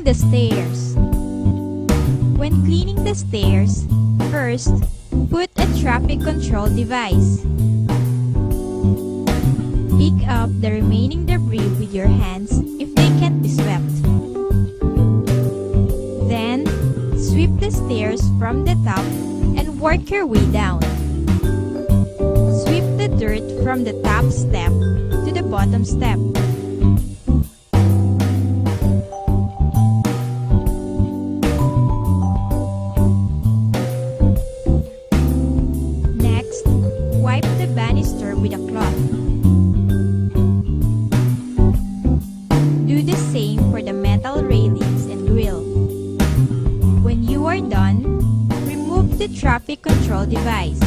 Cleaning the stairs. When cleaning the stairs, first, put a traffic control device. Pick up the remaining debris with your hands if they can't be swept. Then, sweep the stairs from the top and work your way down. Sweep the dirt from the top step to the bottom step. Next, wipe the banister with a cloth. Do the same for the metal railings and grill. When you are done, remove the traffic control device.